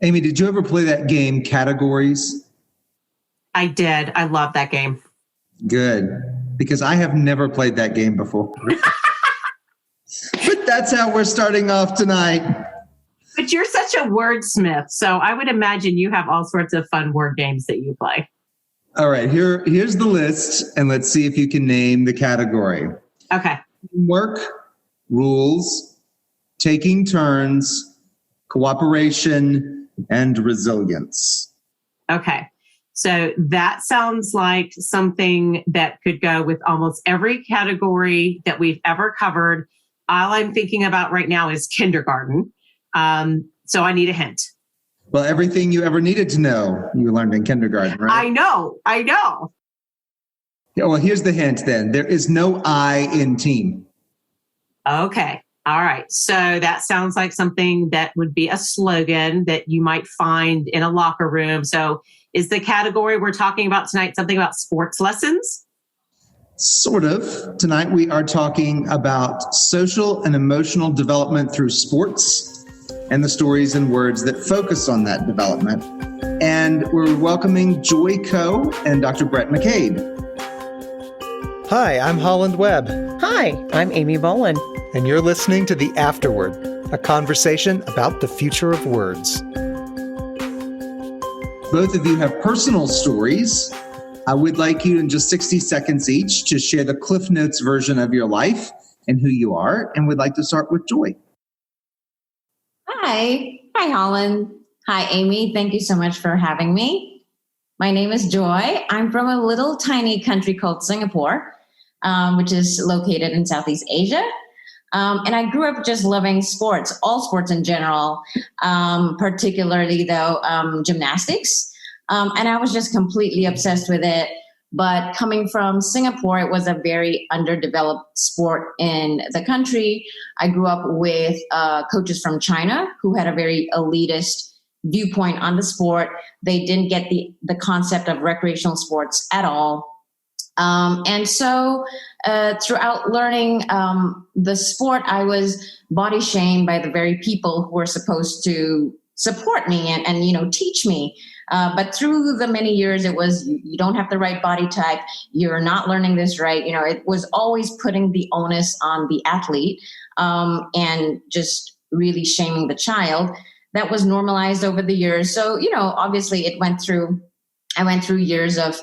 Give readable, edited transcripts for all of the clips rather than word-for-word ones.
Amy, did you ever play that game, Categories? I did. I love that game. Good, because I have never played that game before. But that's how we're starting off tonight. But you're such a wordsmith, so I would imagine you have all sorts of fun word games that you play. All right, here's the list, and let's see if you can name the category. Okay. Teamwork, rules, taking turns, cooperation, and resilience. Okay. So that sounds like something that could go with almost every category that we've ever covered. All I'm thinking about right now is kindergarten. So I need a hint. Well, everything you ever needed to know, you learned in kindergarten, right? I know. Yeah, well, here's the hint then. There is no I in team. Okay. All right. So that sounds like something that would be a slogan that you might find in a locker room. So is the category we're talking about tonight something about sports lessons? Sort of. Tonight we are talking about social and emotional development through sports and the stories and words that focus on that development. And we're welcoming Joy Koh and Dr. Bhrett McCabe. Hi, I'm Holland Webb. Hi, I'm Amy Boland. And you're listening to The Afterword, a conversation about the future of words. Both of you have personal stories. I would like you in just 60 seconds each to share the Cliff Notes version of your life and who you are. And we'd like to start with Joy. Hi, Holland. Hi, Amy. Thank you so much for having me. My name is Joy. I'm from a little tiny country called Singapore, which is located in Southeast Asia. And I grew up just loving sports, all sports in general, particularly though gymnastics. And I was just completely obsessed with it. But coming from Singapore, it was a very underdeveloped sport in the country. I grew up with coaches from China who had a very elitist viewpoint on the sport. They didn't get the concept of recreational sports at all. And so throughout learning the sport, I was body shamed by the very people who were supposed to support me and teach me. But through the many years, it was, you don't have the right body type. You're not learning this right. It was always putting the onus on the athlete and just really shaming the child. That was normalized over the years. So, obviously I went through years of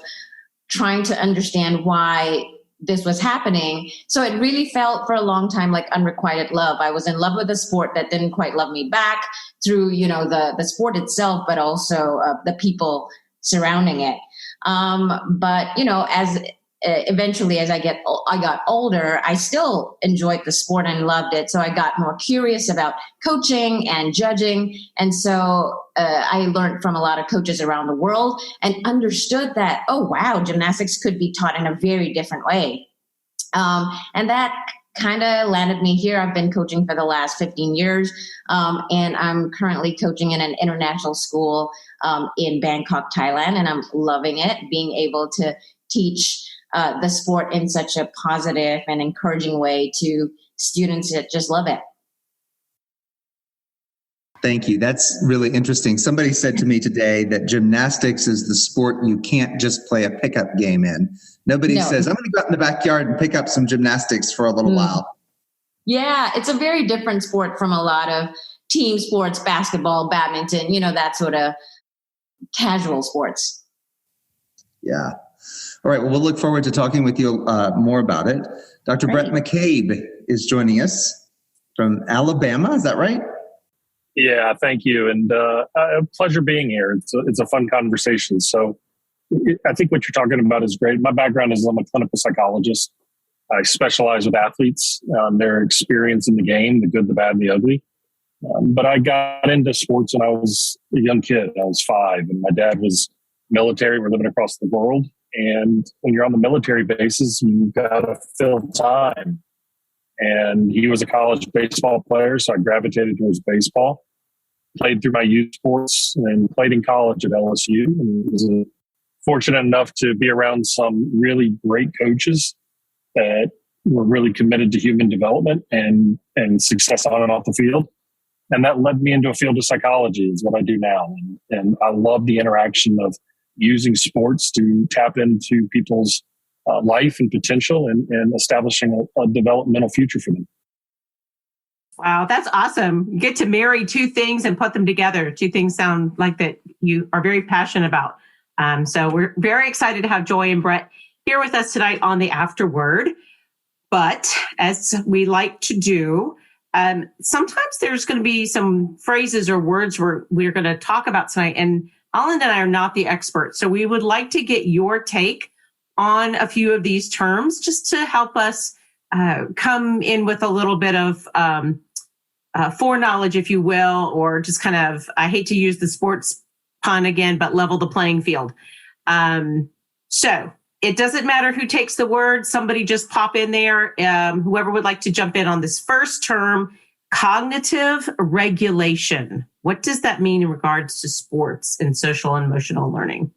trying to understand why this was happening. So it really felt for a long time like unrequited love. I was in love with a sport that didn't quite love me back through, the sport itself, but also the people surrounding it. But as eventually as I got older, I still enjoyed the sport and loved it. So I got more curious about coaching and judging. And so I learned from a lot of coaches around the world and understood that, oh, wow, gymnastics could be taught in a very different way. And that kind of landed me here. I've been coaching for the last 15 years, and I'm currently coaching in an international school in Bangkok, Thailand, and I'm loving it, being able to teach the sport in such a positive and encouraging way to students that just love it. Thank you. That's really interesting. Somebody said to me today that gymnastics is the sport you can't just play a pickup game in. Nobody says, I'm going to go out in the backyard and pick up some gymnastics for a little while. Yeah, it's a very different sport from a lot of team sports, basketball, badminton, that sort of casual sports. Yeah. All right. Well, we'll look forward to talking with you more about it. Dr. Bhrett McCabe is joining us from Alabama. Is that right? Yeah, thank you. And a pleasure being here. It's a fun conversation. So I think what you're talking about is great. My background is I'm a clinical psychologist. I specialize with athletes, their experience in the game, the good, the bad, and the ugly. But I got into sports when I was a young kid. I was 5, and my dad was military. We're living across the world. And when you're on the military bases, you've got to fill time. And he was a college baseball player, so I gravitated towards baseball. Played through my youth sports and played in college at LSU, and was fortunate enough to be around some really great coaches that were really committed to human development and success on and off the field. And that led me into a field of psychology, is what I do now. And I love the interaction of using sports to tap into people's life and potential and establishing a developmental future for them. Wow, that's awesome. You get to marry two things and put them together. Two things sound like that you are very passionate about. So we're very excited to have Joy and Bhrett here with us tonight on the Afterword. But as we like to do, sometimes there's going to be some phrases or words we're going to talk about tonight. And Alan and I are not the experts. So we would like to get your take on a few of these terms just to help us come in with a little bit of foreknowledge, if you will, or just kind of, I hate to use the sports pun again, but level the playing field. So it doesn't matter who takes the word. Somebody just pop in there. Whoever would like to jump in on this first term, cognitive regulation. What does that mean in regards to sports and social and emotional learning?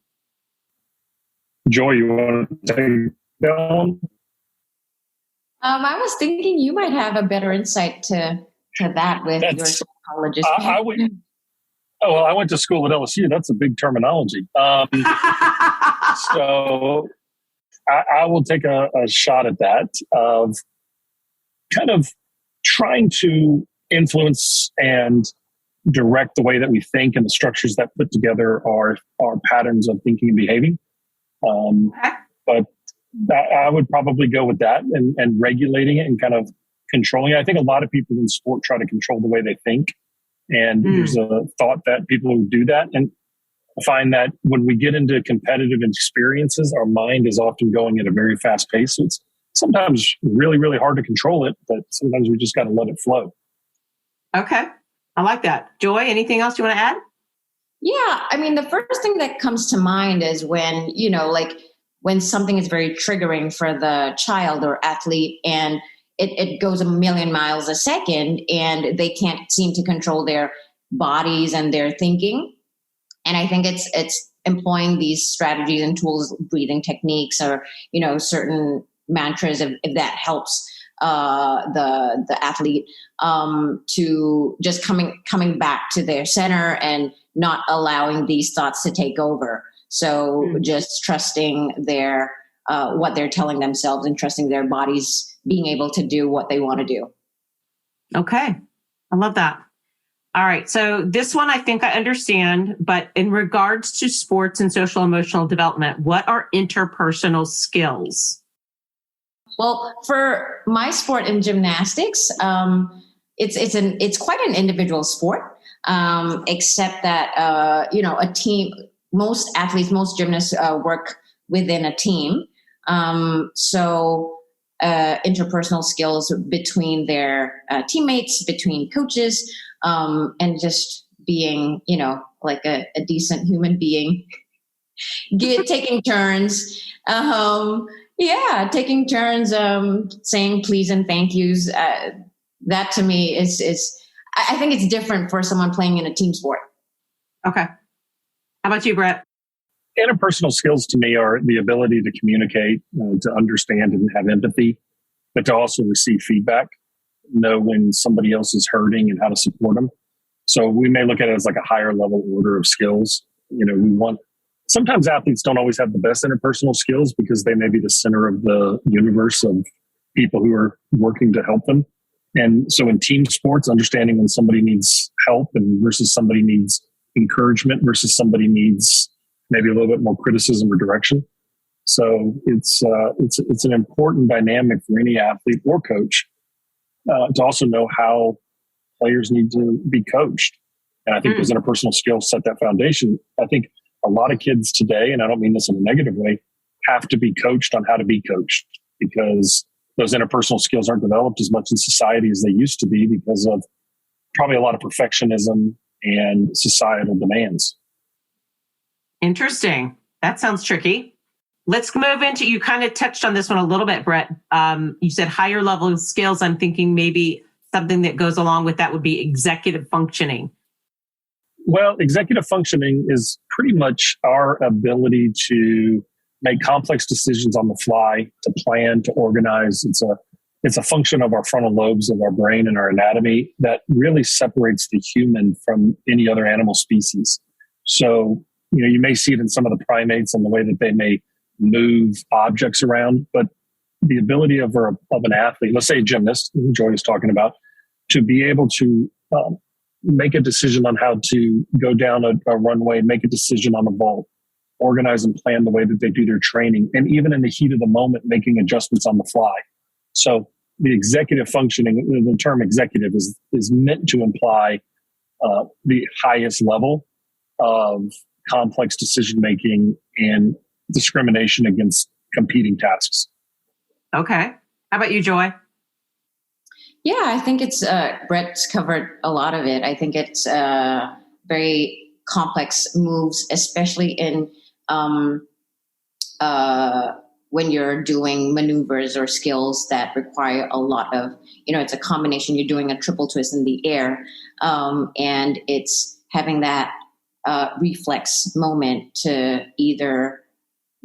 Joy, you want to take that one? I was thinking you might have a better insight to that with your psychologist. I went to school at LSU. That's a big terminology. So I will take a shot at that of kind of trying to influence and direct the way that we think and the structures that put together our patterns of thinking and behaving. But I would probably go with that and regulating it and kind of controlling it. I think a lot of people in sport try to control the way they think. And there's a thought that people who do that. And I find that when we get into competitive experiences, our mind is often going at a very fast pace. So it's sometimes really, really hard to control it, but sometimes we just got to let it flow. Okay. I like that. Joy, anything else you want to add? Yeah. I mean, the first thing that comes to mind is when, when something is very triggering for the child or athlete and it goes a million miles a second and they can't seem to control their bodies and their thinking. And I think it's employing these strategies and tools, breathing techniques or, certain mantras if that helps the athlete to just coming back to their center and not allowing these thoughts to take over. So just trusting their what they're telling themselves and trusting their bodies being able to do what they want to do. Okay. I love that. All right. So this one I think I understand, but in regards to sports and social emotional development, what are interpersonal skills? Well, for my sport in gymnastics, it's quite an individual sport, except that a team. Most athletes, most gymnasts work within a team. So interpersonal skills between their teammates, between coaches, and just being, like a decent human being, taking turns. Taking turns, saying please and thank yous. That to me is I think it's different for someone playing in a team sport. Okay. How about you, Bhrett? Interpersonal skills to me are the ability to communicate, to understand and have empathy, but to also receive feedback, know when somebody else is hurting and how to support them. So we may look at it as like a higher level order of skills. Sometimes athletes don't always have the best interpersonal skills because they may be the center of the universe of people who are working to help them. And so in team sports, understanding when somebody needs help and versus somebody needs encouragement versus somebody needs maybe a little bit more criticism or direction. So it's an important dynamic for any athlete or coach to also know how players need to be coached. And I think those interpersonal skills set that foundation. I think a lot of kids today, and I don't mean this in a negative way, have to be coached on how to be coached because those interpersonal skills aren't developed as much in society as they used to be because of probably a lot of perfectionism and societal demands. Interesting. That sounds tricky. Let's move into, you kind of touched on this one a little bit, Bhrett. You said higher level skills. I'm thinking maybe something that goes along with that would be executive functioning. Well, executive functioning is pretty much our ability to make complex decisions on the fly, to plan, to organize. It's it's a function of our frontal lobes of our brain and our anatomy that really separates the human from any other animal species. So, you may see it in some of the primates and the way that they may move objects around, but the ability of an athlete, let's say a gymnast, who Joy is talking about, to be able to make a decision on how to go down a runway, make a decision on a vault, organize and plan the way that they do their training, and even in the heat of the moment, making adjustments on the fly. So the executive functioning, the term executive is meant to imply the highest level of complex decision-making and discrimination against competing tasks. Okay. How about you, Joy? Yeah, I think it's Brett's covered a lot of it. I think it's very complex moves, especially in when you're doing maneuvers or skills that require a lot of, it's a combination. You're doing a triple twist in the air, and it's having that reflex moment to either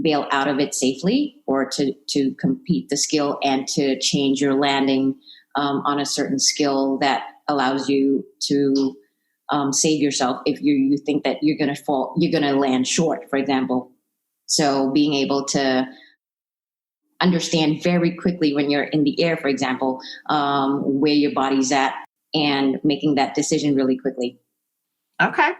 bail out of it safely or to compete the skill and to change your landing on a certain skill that allows you to save yourself if you think that you're going to fall, you're going to land short, for example. So being able to understand very quickly when you're in the air, for example, where your body's at and making that decision really quickly. Okay.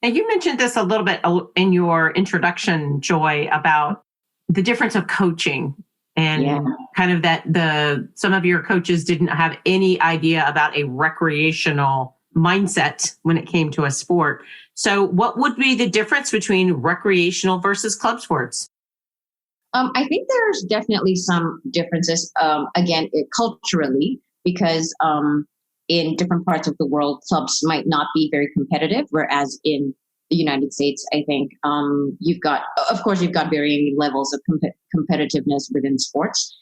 Now, you mentioned this a little bit in your introduction, Joy, about the difference of coaching and kind of that some of your coaches didn't have any idea about a recreational mindset when it came to a sport. So what would be the difference between recreational versus club sports? I think there's definitely some differences, culturally, because in different parts of the world, clubs might not be very competitive, whereas in the United States, I think you've got varying levels of competitiveness within sports.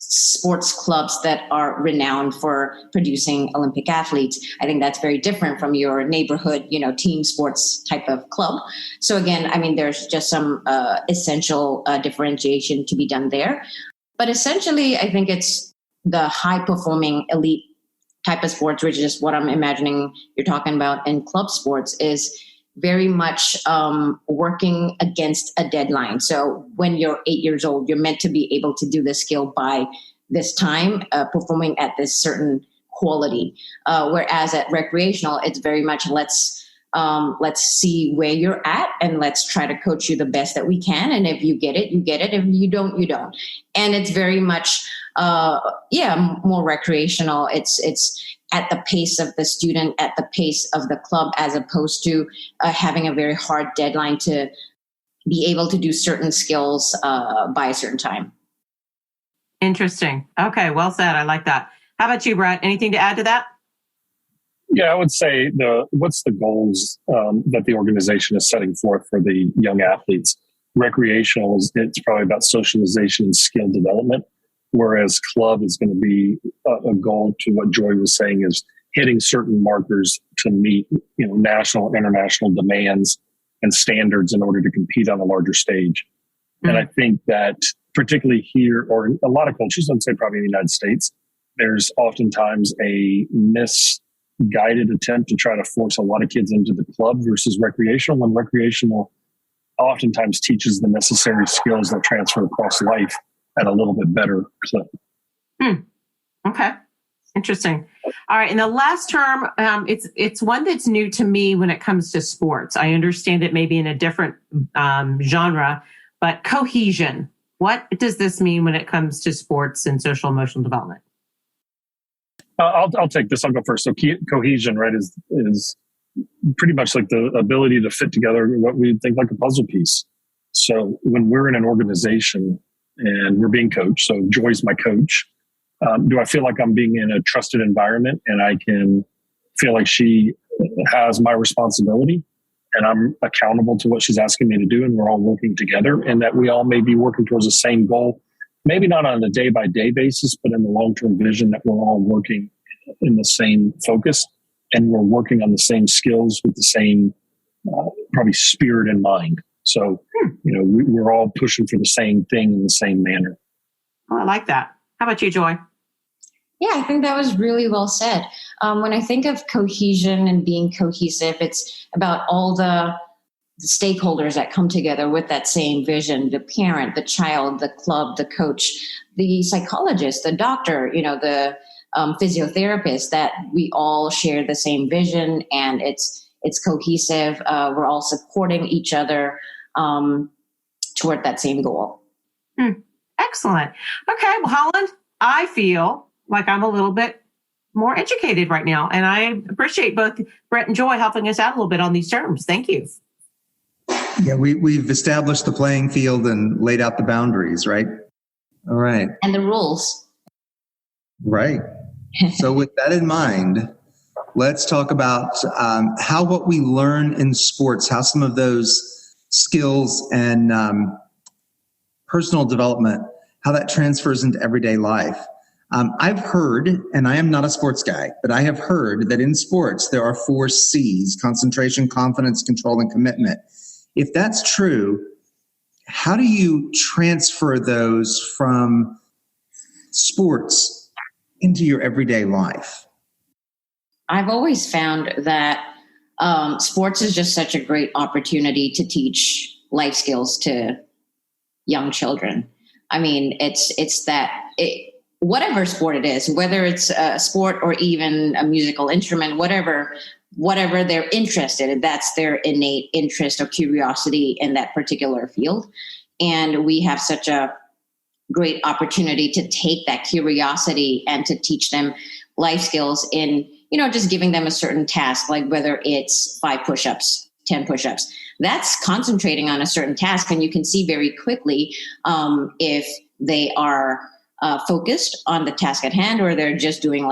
Sports clubs that are renowned for producing Olympic athletes. I think that's very different from your neighborhood, team sports type of club. So again, I mean, there's just some essential differentiation to be done there. But essentially, I think it's the high performing elite type of sports, which is what I'm imagining you're talking about in club sports, is very much working against a deadline. So when you're 8 years old, you're meant to be able to do this skill by this time, performing at this certain quality. Whereas at recreational, it's very much let's see where you're at and let's try to coach you the best that we can. And if you get it, you get it. If you don't, you don't. And it's very much, more recreational. It's at the pace of the student, at the pace of the club, as opposed to having a very hard deadline to be able to do certain skills by a certain time. Interesting. Okay, well said. I like that. How about you, Bhrett? Anything to add to that? Yeah, I would say what's the goals that the organization is setting forth for the young athletes? Recreational it's probably about socialization and skill development, whereas club is going to be a goal to what Joy was saying is hitting certain markers to meet national, international demands and standards in order to compete on a larger stage. Mm-hmm. And I think that particularly here, or in a lot of cultures, I'd say probably in the United States, there's oftentimes a misguided attempt to try to force a lot of kids into the club versus recreational, when recreational oftentimes teaches the necessary skills that transfer across life at a little bit better clip. Okay. Interesting. All right. And the last term, it's one that's new to me when it comes to sports. I understand it may be in a different genre, but cohesion. What does this mean when it comes to sports and social emotional development? I'll take this. I'll go first. So cohesion, right, is pretty much like the ability to fit together what we think like a puzzle piece. So when we're in an organization and we're being coached, so Joy's my coach, do I feel like I'm being in a trusted environment and I can feel like she has my responsibility and I'm accountable to what she's asking me to do, and we're all working together, and that we all may be working towards the same goal, maybe not on a day-by-day basis, but in the long-term vision that we're all working in the same focus and we're working on the same skills with the same probably spirit in mind. So, we're all pushing for the same thing in the same manner. Oh, I like that. How about you, Joy? Yeah, I think that was really well said. When I think of cohesion and being cohesive, it's about all the stakeholders that come together with that same vision: the parent, the child, the club, the coach, the psychologist, the doctor, the physiotherapist, that we all share the same vision, and it's cohesive. We're all supporting each other toward that same goal. Excellent. Okay, well, Holland, I feel like I'm a little bit more educated right now, and I appreciate both Bhrett and Joy helping us out a little bit on these terms. Thank you. Yeah, we've established the playing field and laid out the boundaries, right? All right. And the rules. Right. So with that in mind, let's talk about how what we learn in sports, how some of those skills and personal development, how that transfers into everyday life. I've heard, and I am not a sports guy, but I have heard that in sports there are 4 C's: concentration, confidence, control, and commitment. If that's true, how do you transfer those from sports into your everyday life? I've always found that sports is just such a great opportunity to teach life skills to young children. I mean, whatever sport it is, whether it's a sport or even a musical instrument, whatever they're interested in, that's their innate interest or curiosity in that particular field. And we have such a great opportunity to take that curiosity and to teach them life skills in, just giving them a certain task, like whether it's 5 push-ups, 10 push-ups. That's concentrating on a certain task. And you can see very quickly if they are focused on the task at hand, or they're just doing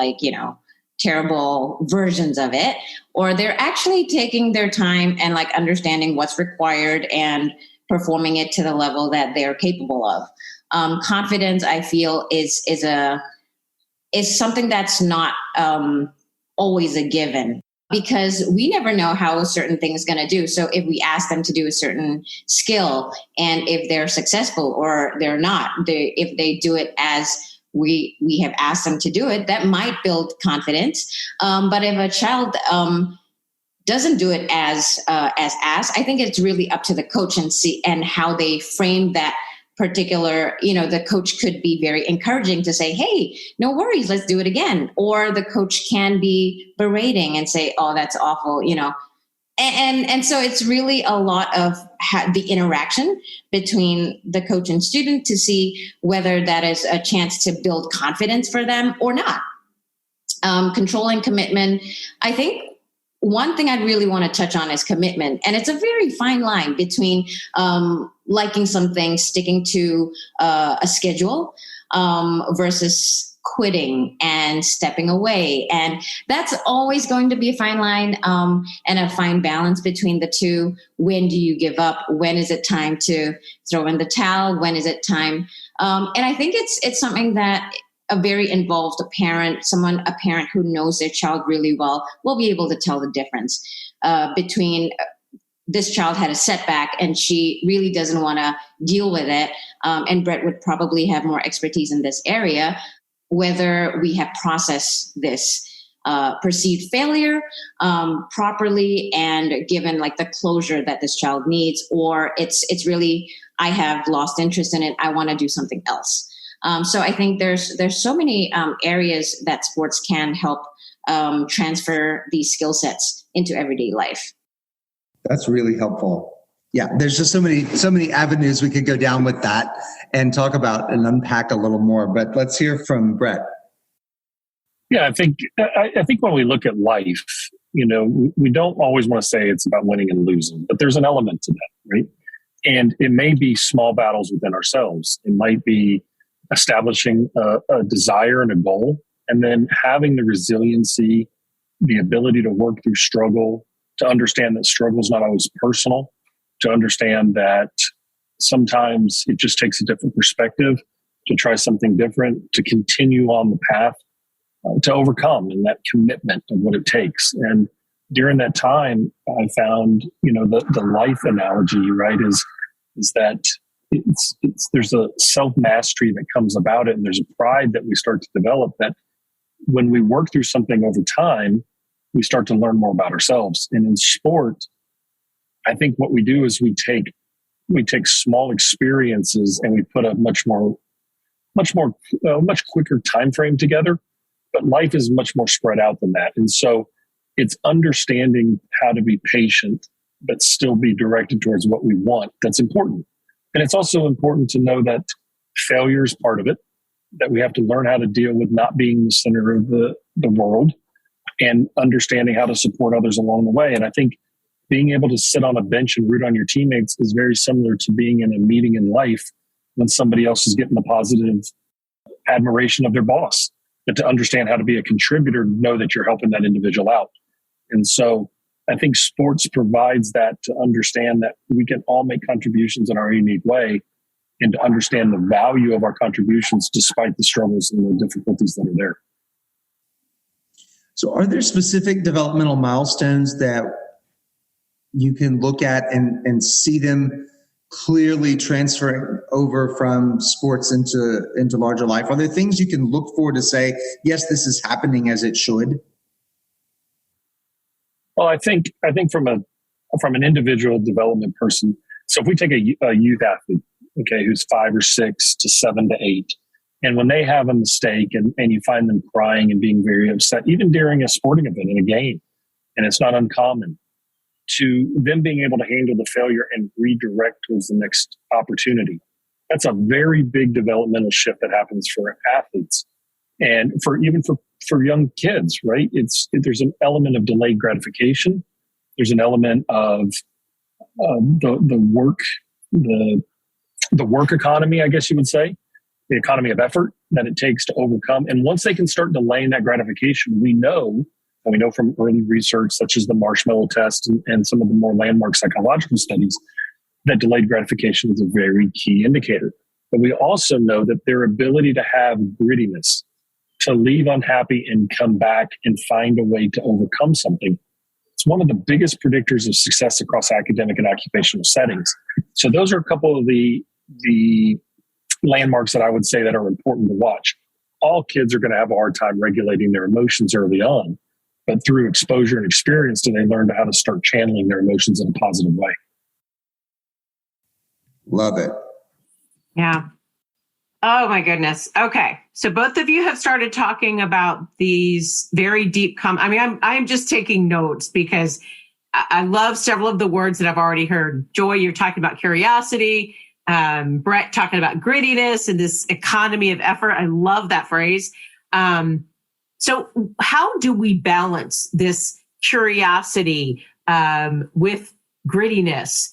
terrible versions of it, or they're actually taking their time and understanding what's required and performing it to the level that they're capable of. Confidence, I feel, is something that's not always a given, because we never know how a certain thing is going to do. So if we ask them to do a certain skill, and if they're successful or they're not, if they do it as we have asked them to do it, that might build confidence. But if a child doesn't do it as asked, I think it's really up to the coach and how they frame that particular, the coach could be very encouraging to say, hey, no worries, let's do it again. Or the coach can be berating and say, oh, that's awful, And so it's really a lot of the interaction between the coach and student to see whether that is a chance to build confidence for them or not. Controlling commitment, I think one thing I'd really want to touch on is commitment. And it's a very fine line between liking something, sticking to a schedule versus quitting and stepping away. And that's always going to be a fine line and a fine balance between the two. When do you give up? When is it time to throw in the towel? When is it time? And I think it's something that a very involved parent who knows their child really well will be able to tell the difference between this child had a setback and she really doesn't want to deal with it. And Bhrett would probably have more expertise in this area, whether we have processed this perceived failure properly and given the closure that this child needs, or it's really, I have lost interest in it, I want to do something else. So I think there's so many areas that sports can help transfer these skill sets into everyday life. That's really helpful. Yeah, there's just so many avenues we could go down with that and talk about and unpack a little more. But let's hear from Bhrett. Yeah, I think when we look at life, we don't always want to say it's about winning and losing, but there's an element to that, right? And it may be small battles within ourselves. It might be establishing a desire and a goal, and then having the resiliency, the ability to work through struggle, to understand that struggle is not always personal, to understand that sometimes it just takes a different perspective to try something different, to continue on the path, to overcome, and that commitment of what it takes. And during that time, I found, the life analogy, right, is that there's a self-mastery that comes about it, and there's a pride that we start to develop that when we work through something over time, we start to learn more about ourselves. And in sport, I think what we do is we take small experiences and we put a much quicker time frame together. But life is much more spread out than that. And so it's understanding how to be patient, but still be directed towards what we want. That's important. And it's also important to know that failure is part of it, that we have to learn how to deal with not being the center of the world and understanding how to support others along the way. And I think being able to sit on a bench and root on your teammates is very similar to being in a meeting in life when somebody else is getting the positive admiration of their boss. But to understand how to be a contributor, know that you're helping that individual out. And so I think sports provides that, to understand that we can all make contributions in our unique way and to understand the value of our contributions despite the struggles and the difficulties that are there. So are there specific developmental milestones that you can look at and see them clearly transferring over from sports into larger life? Are there things you can look for to say, yes, this is happening as it should? Well, I think from an individual development person, so if we take a youth athlete, okay, who's 5 or 6 to 7 to 8, and when they have a mistake and you find them crying and being very upset, even during a sporting event in a game, and it's not uncommon, to them being able to handle the failure and redirect towards the next opportunity. That's a very big developmental shift that happens for athletes and for young kids, right? There's an element of delayed gratification. There's an element of the work economy, I guess you would say, the economy of effort that it takes to overcome. And once they can start delaying that gratification, we know from early research, such as the marshmallow test and some of the more landmark psychological studies, that delayed gratification is a very key indicator. But we also know that their ability to have grittiness, to leave unhappy and come back and find a way to overcome something, it's one of the biggest predictors of success across academic and occupational settings. So those are a couple of the landmarks that I would say that are important to watch. All kids are going to have a hard time regulating their emotions early on, but through exposure and experience do they learn how to start channeling their emotions in a positive way. Love it. Yeah. Oh my goodness. Okay. So both of you have started talking about these very deep I'm just taking notes because I love several of the words that I've already heard. Joy, you're talking about curiosity. Bhrett talking about grittiness and this economy of effort. I love that phrase. So how do we balance this curiosity with grittiness,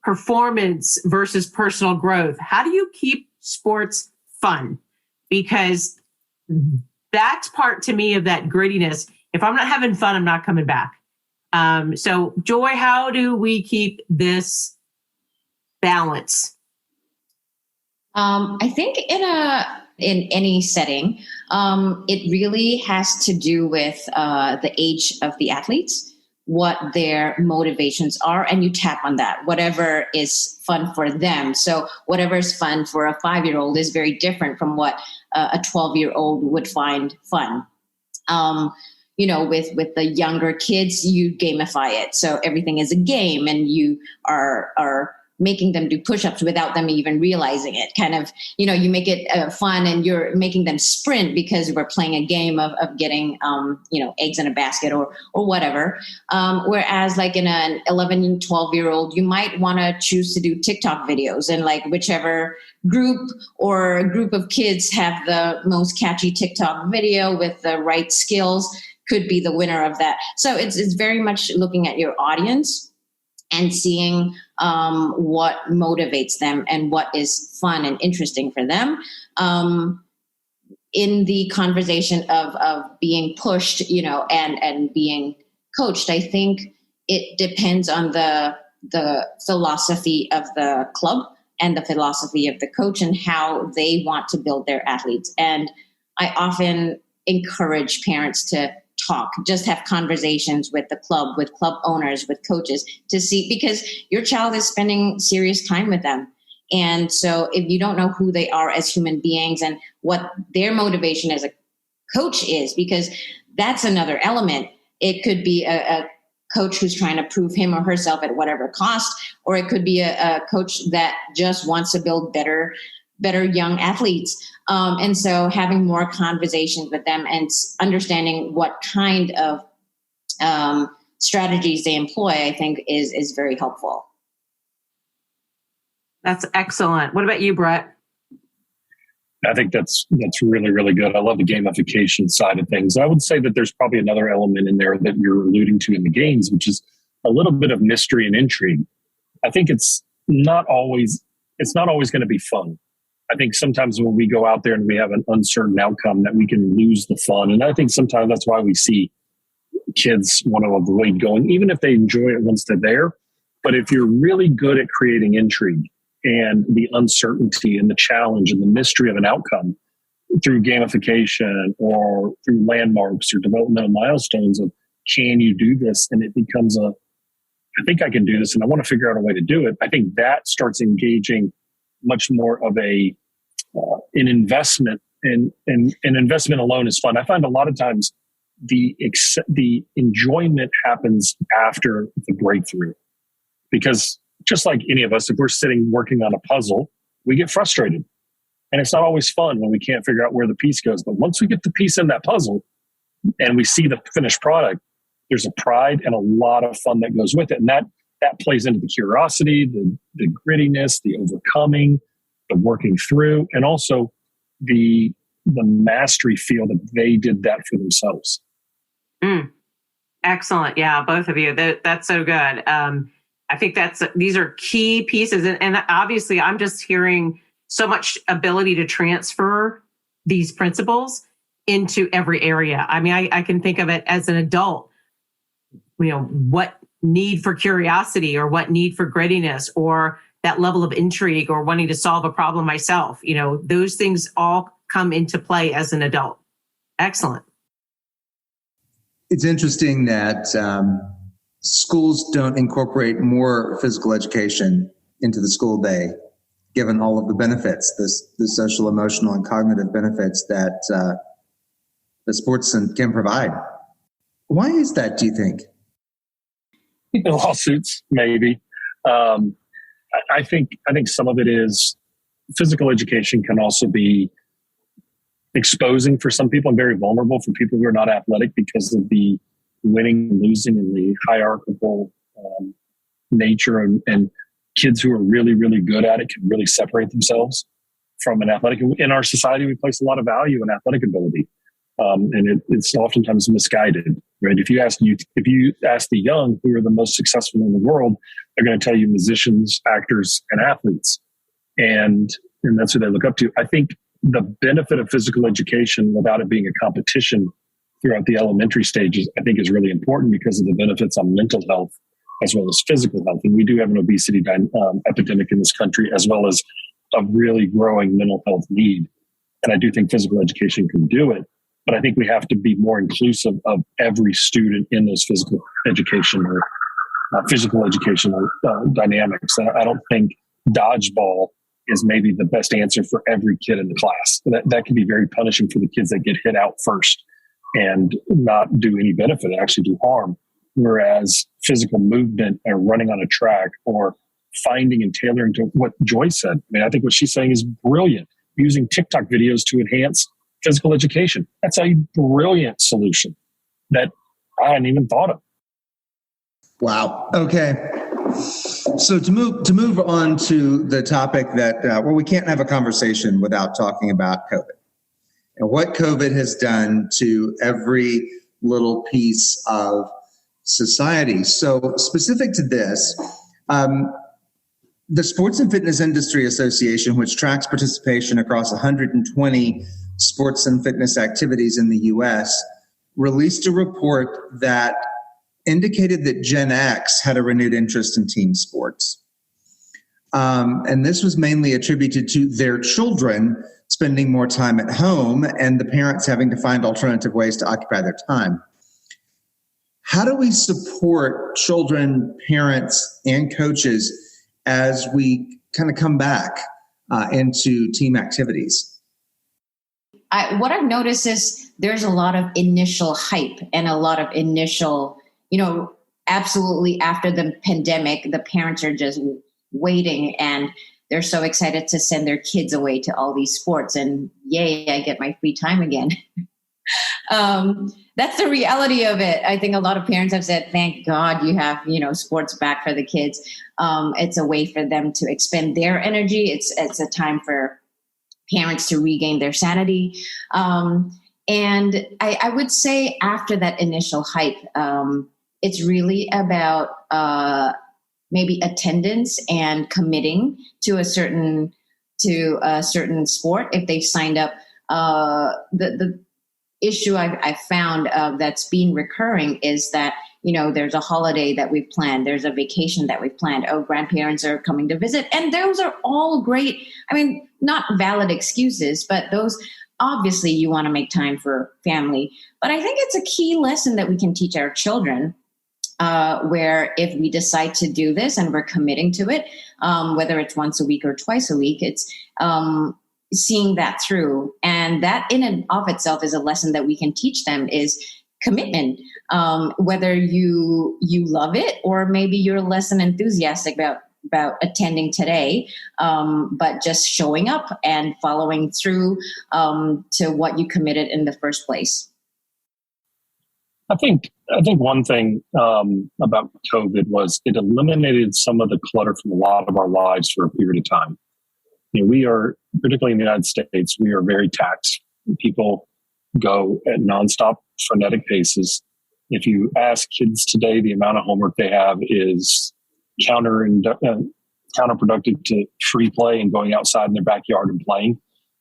performance versus personal growth? How do you keep sports fun? Because that's part to me of that grittiness. If I'm not having fun, I'm not coming back. So Joy, how do we keep this balance? I think in any setting, it really has to do with the age of the athletes, what their motivations are, and you tap on that, whatever is fun for them. So whatever is fun for a 5-year-old is very different from what a 12-year-old would find fun. With the younger kids, you gamify it. So everything is a game and you are making them do push-ups without them even realizing it. Kind of, you make it fun and you're making them sprint because we're playing a game of getting, eggs in a basket or whatever. Whereas like in an 11, 12-year-old, you might want to choose to do TikTok videos, and like whichever group of kids have the most catchy TikTok video with the right skills could be the winner of that. So it's very much looking at your audience and seeing what motivates them and what is fun and interesting for them. In the conversation of being pushed, and being coached, I think it depends on the philosophy of the club and the philosophy of the coach and how they want to build their athletes. And I often encourage parents to just have conversations with the club, with club owners, with coaches to see, because your child is spending serious time with them. And so if you don't know who they are as human beings and what their motivation as a coach is, because that's another element. It could be a coach who's trying to prove him or herself at whatever cost, or it could be a coach that just wants to build better young athletes. And so having more conversations with them and understanding what kind of strategies they employ, I think is very helpful. That's excellent. What about you, Bhrett? I think that's really, really good. I love the gamification side of things. I would say that there's probably another element in there that you're alluding to in the games, which is a little bit of mystery and intrigue. I think it's not always going to be fun. I think sometimes when we go out there and we have an uncertain outcome, that we can lose the fun. And I think sometimes that's why we see kids want to avoid going, even if they enjoy it once they're there. But if you're really good at creating intrigue and the uncertainty and the challenge and the mystery of an outcome through gamification or through landmarks or developmental milestones of, can you do this? And it becomes I think I can do this and I want to figure out a way to do it. I think that starts engaging much more of an investment, and investment alone is fun. I find a lot of times the enjoyment happens after the breakthrough, because just like any of us, if we're sitting working on a puzzle, we get frustrated. And it's not always fun when we can't figure out where the piece goes. But once we get the piece in that puzzle and we see the finished product, there's a pride and a lot of fun that goes with it. And that plays into the curiosity, the grittiness, the overcoming, the working through, and also the mastery feel that they did that for themselves. Excellent. Yeah, both of you. That's so good. I think these are key pieces. And obviously, I'm just hearing so much ability to transfer these principles into every area. I mean, I can think of it as an adult, what need for curiosity or what need for grittiness or that level of intrigue or wanting to solve a problem myself. Those things all come into play as an adult. Excellent. It's interesting that schools don't incorporate more physical education into the school day, given all of the benefits, the social, emotional, and cognitive benefits that the sports can provide. Why is that, do you think? Lawsuits, maybe. I think some of it is physical education can also be exposing for some people and very vulnerable for people who are not athletic because of the winning and losing and the hierarchical nature, and kids who are really, really good at it can really separate themselves from an athletic. In our society, we place a lot of value in athletic ability, and it's oftentimes misguided. Right? If you ask the young who are the most successful in the world, they're going to tell you musicians, actors, and athletes, and that's who they look up to. I think the benefit of physical education, without it being a competition throughout the elementary stages, I think is really important because of the benefits on mental health as well as physical health. And we do have an obesity epidemic in this country, as well as a really growing mental health need. And I do think physical education can do it, but I think we have to be more inclusive of every student in those physical education or physical educational dynamics. And I don't think dodgeball is maybe the best answer for every kid in the class. That can be very punishing for the kids that get hit out first and not do any benefit, actually do harm. Whereas physical movement or running on a track or finding and tailoring to what Joy said. I mean, I think what she's saying is brilliant. Using TikTok videos to enhance physical education. That's a brilliant solution that I hadn't even thought of. Wow. Okay. So to move on to the topic that, we can't have a conversation without talking about COVID and what COVID has done to every little piece of society. So specific to this, the Sports and Fitness Industry Association, which tracks participation across 120 sports and fitness activities in the U.S., released a report that indicated that Gen X had a renewed interest in team sports. And this was mainly attributed to their children spending more time at home and the parents having to find alternative ways to occupy their time. How do we support children, parents, and coaches as we kind of come back into team activities? what I've noticed is there's a lot of initial hype and a lot of initial, absolutely after the pandemic, the parents are just waiting and they're so excited to send their kids away to all these sports and yay, I get my free time again. That's the reality of it. I think a lot of parents have said, thank God you have, sports back for the kids. It's a way for them to expend their energy. It's a time for parents to regain their sanity. And I would say after that initial hype, it's really about maybe attendance and committing to a certain sport if they've signed up. The issue I've found that's been recurring is that, there's a holiday that we've planned. There's a vacation that we've planned. Oh, grandparents are coming to visit. And those are all great. I mean, not valid excuses, but those, obviously you want to make time for family. But I think it's a key lesson that we can teach our children, where if we decide to do this and we're committing to it, whether it's once a week or twice a week, it's seeing that through. And that in and of itself is a lesson that we can teach them is commitment, whether you love it or maybe you're less than enthusiastic about attending today, but just showing up and following through to what you committed in the first place. I think one thing about COVID was it eliminated some of the clutter from a lot of our lives for a period of time. We are, particularly in the United States, we are very taxed. People go at nonstop, frenetic paces. If you ask kids today, the amount of homework they have is counterproductive to free play and going outside in their backyard and playing.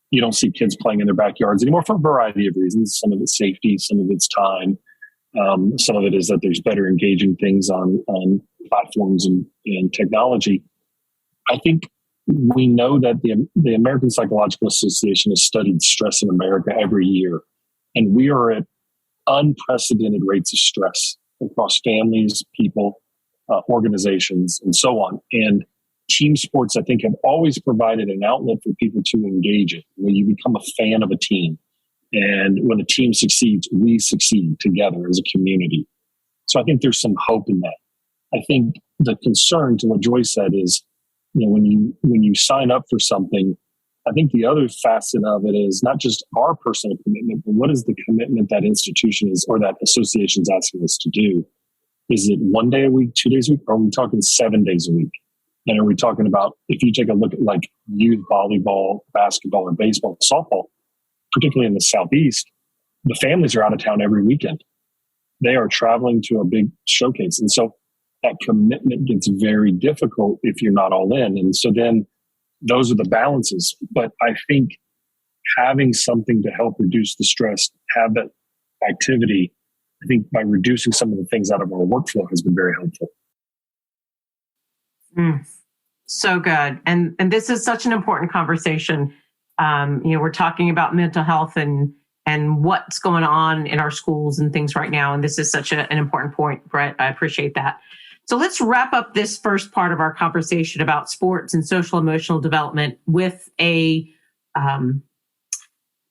You don't see kids playing in their backyards anymore for a variety of reasons. Some of it's safety, some of it's time. Some of it is that there's better engaging things on platforms and technology. I think we know that the American Psychological Association has studied stress in America every year, and we are at unprecedented rates of stress across families, people, organizations, and so on. And team sports, I think, have always provided an outlet for people to engage in, where you become a fan of a team. And when a team succeeds, we succeed together as a community. So I think there's some hope in that. I think the concern to what Joy said is, when you sign up for something, I think the other facet of it is not just our personal commitment, but what is the commitment that institution is or that association is asking us to do? Is it 1 day a week, 2 days a week, or are we talking 7 days a week? And are we talking about, if you take a look at like youth volleyball, basketball, or baseball, softball, particularly in the Southeast, the families are out of town every weekend. They are traveling to a big showcase. And so that commitment gets very difficult if you're not all in. And so then those are the balances. But I think having something to help reduce the stress, have that activity, I think by reducing some of the things out of our workflow has been very helpful. So good. And this is such an important conversation. We're talking about mental health and what's going on in our schools and things right now. And this is such an important point, Bhrett. I appreciate that. So let's wrap up this first part of our conversation about sports and social emotional development with I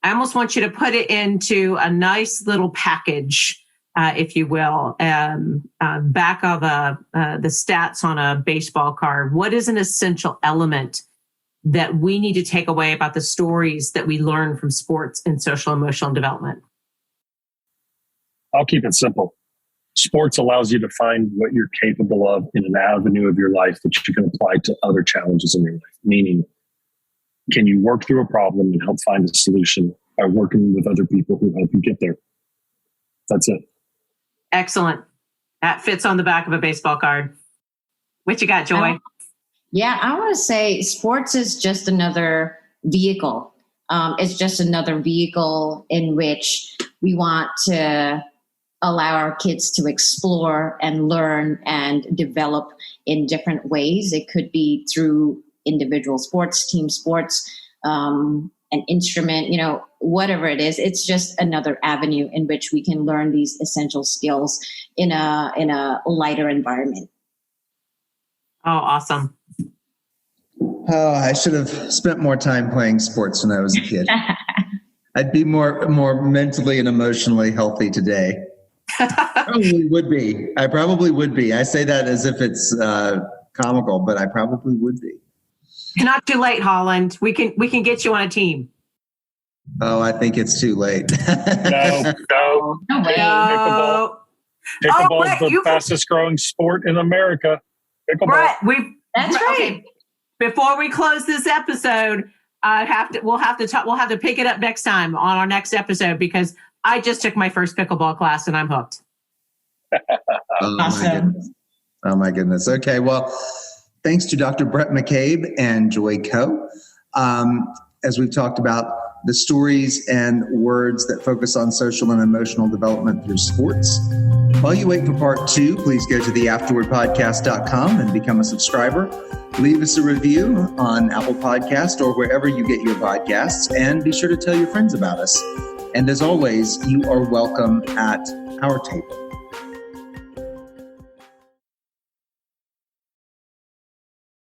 almost want you to put it into a nice little package, if you will, back of the stats on a baseball card. What is an essential element that we need to take away about the stories that we learn from sports and social emotional development? I'll keep it simple. Sports allows you to find what you're capable of in an avenue of your life that you can apply to other challenges in your life. Meaning, can you work through a problem and help find a solution by working with other people who help you get there? That's it. Excellent. That fits on the back of a baseball card. What you got, Joy? Yeah, I want to say sports is just another vehicle. It's just another vehicle in which we want to allow our kids to explore and learn and develop in different ways. It could be through individual sports, team sports, an instrument, whatever it is. It's just another avenue in which we can learn these essential skills in a lighter environment. Oh, awesome. Oh, I should have spent more time playing sports when I was a kid. I'd be more mentally and emotionally healthy today. Probably would be. I probably would be. I say that as if it's comical, but I probably would be. It's not too late, Holland. We can get you on a team. Oh, I think it's too late. No. No way. No. Pickleball is the fastest growing sport in America. Pickleball. Brett, That's right. okay, before we close this episode, we'll have to pick it up next time on our next episode because I just took my first pickleball class and I'm hooked. Awesome. Oh my goodness. Okay. Well, thanks to Dr. Bhrett McCabe and Joy Koh. As we've talked about the stories and words that focus on social and emotional development through sports. While you wait for part 2, please go to theafterwordpodcast.com and become a subscriber. Leave us a review on Apple Podcast or wherever you get your podcasts, and be sure to tell your friends about us. And as always, you are welcome at our table.